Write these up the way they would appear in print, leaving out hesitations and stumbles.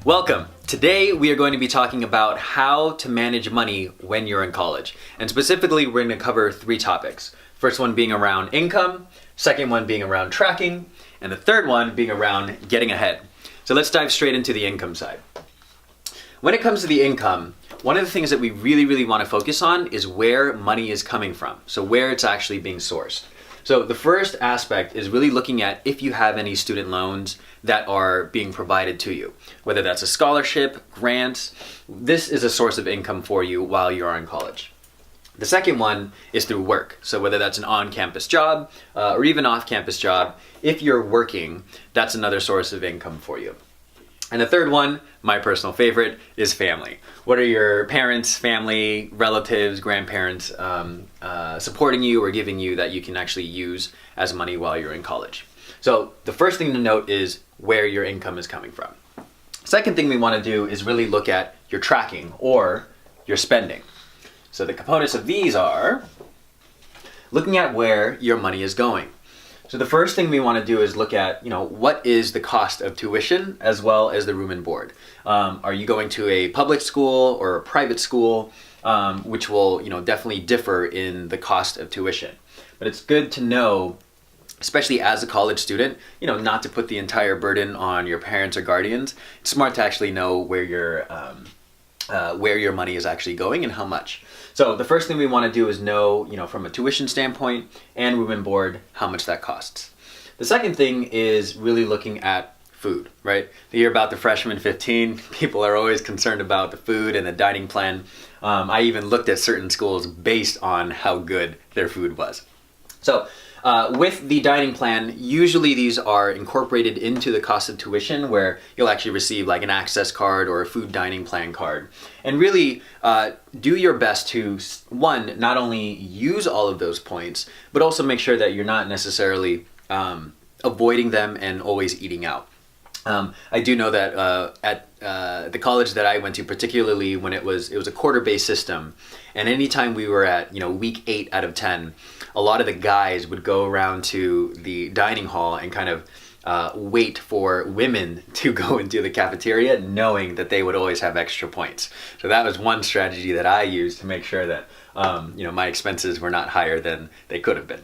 Welcome. Today we are going to be talking about how to manage money when you're in college. And specifically, we're going to cover three topics. First one being around income, second one being around tracking, and the third one being around getting ahead. So let's dive straight into the income side. When it comes to the income, one of the things that we really want to focus on is where money is coming from. So where it's actually being sourced. So the first aspect is really looking at if you have any student loans that are being provided to you, whether that's a scholarship, grants. This is a source of income for you while you are in college. The second one is through work. So whether that's an on-campus job or even off-campus job, if you're working, that's another source of income for you. And the third one, my personal favorite, is family. What are your parents, family, relatives, grandparents supporting you or giving you that you can actually use as money while you're in college? So the first thing to note is where your income is coming from. Second thing we want to do is really look at your tracking or your spending. So the components of these are looking at where your money is going. So the first thing we want to do is look at, what is the cost of tuition as well as the room and board. Are you going to a public school or a private school, which will, definitely differ in the cost of tuition. But it's good to know, especially as a college student, not to put the entire burden on your parents or guardians. It's smart to actually know where your money is actually going and how much. So the first thing we want to do is know, from a tuition standpoint and room and board, how much that costs. The second thing is really looking at food, right? You hear about the freshman 15. People are always concerned about the food and the dining plan. I even looked at certain schools based on how good their food was. So with the dining plan, usually these are incorporated into the cost of tuition where you'll actually receive like an access card or a food dining plan card. And really do your best to, one, not only use all of those points, but also make sure that you're not necessarily avoiding them and always eating out. I do know that at the college that I went to, particularly when it was a quarter-based system, and anytime we were at week 8 out of 10, a lot of the guys would go around to the dining hall and kind of wait for women to go into the cafeteria, knowing that they would always have extra points. So that was one strategy that I used to make sure that my expenses were not higher than they could have been.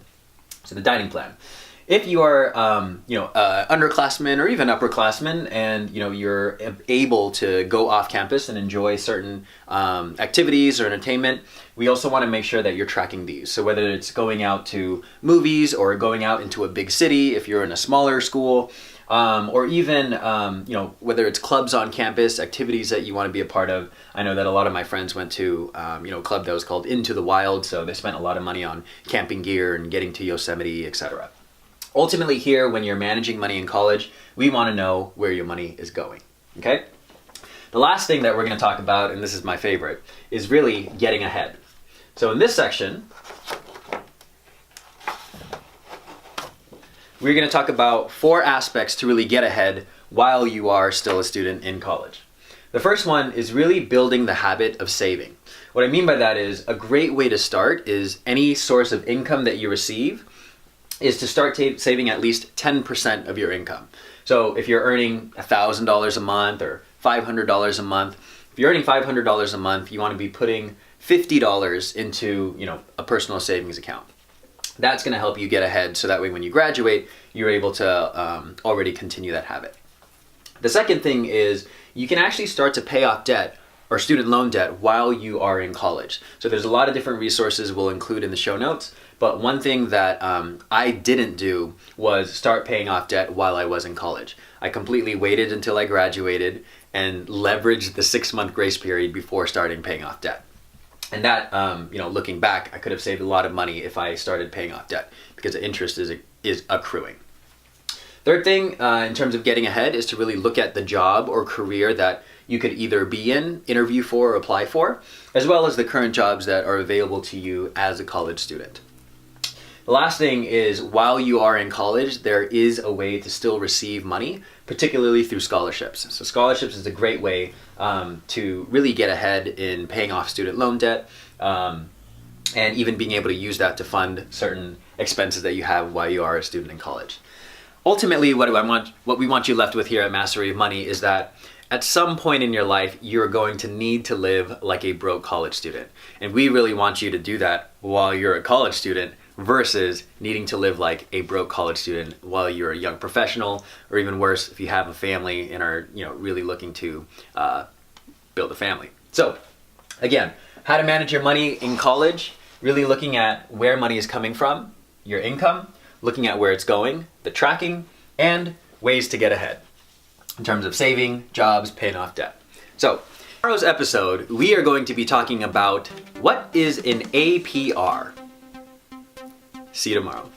So the dining plan. If you are, underclassmen or even upperclassmen, and you're able to go off campus and enjoy certain activities or entertainment, we also want to make sure that you're tracking these. So whether it's going out to movies or going out into a big city, if you're in a smaller school, or even whether it's clubs on campus, activities that you want to be a part of. I know that a lot of my friends went to a club that was called Into the Wild, so they spent a lot of money on camping gear and getting to Yosemite, etc. Ultimately here, when you're managing money in college, we want to know where your money is going, okay? The last thing that we're going to talk about, and this is my favorite, is really getting ahead. So in this section, we're going to talk about 4 aspects to really get ahead while you are still a student in college. The first one is really building the habit of saving. What I mean by that is a great way to start is any source of income that you receive is to start saving at least 10% of your income. So if you're earning $1,000 a month or $500 a month, if you're earning $500 a month, you want to be putting $50 into a personal savings account. That's going to help you get ahead, so that way when you graduate, you're able to already continue that habit. The second thing is you can actually start to pay off debt or student loan debt while you are in college. So there's a lot of different resources we'll include in the show notes. But one thing that I didn't do was start paying off debt while I was in college. I completely waited until I graduated and leveraged the 6-month grace period before starting paying off debt. And that, looking back, I could have saved a lot of money if I started paying off debt because the interest is accruing. Third thing, in terms of getting ahead, is to really look at the job or career that you could either be in, interview for, or apply for, as well as the current jobs that are available to you as a college student. The last thing is, while you are in college, there is a way to still receive money, particularly through scholarships. So scholarships is a great way to really get ahead in paying off student loan debt, and even being able to use that to fund certain expenses that you have while you are a student in college. Ultimately, what we want you left with here at Mastery of Money is that at some point in your life, you're going to need to live like a broke college student. And we really want you to do that while you're a college student versus needing to live like a broke college student while you're a young professional, or even worse, if you have a family and are, really looking to build a family. So again, how to manage your money in college, really looking at where money is coming from, your income, looking at where it's going, the tracking, and ways to get ahead in terms of saving, jobs, paying off debt. So, tomorrow's episode, we are going to be talking about what is an APR. See you tomorrow.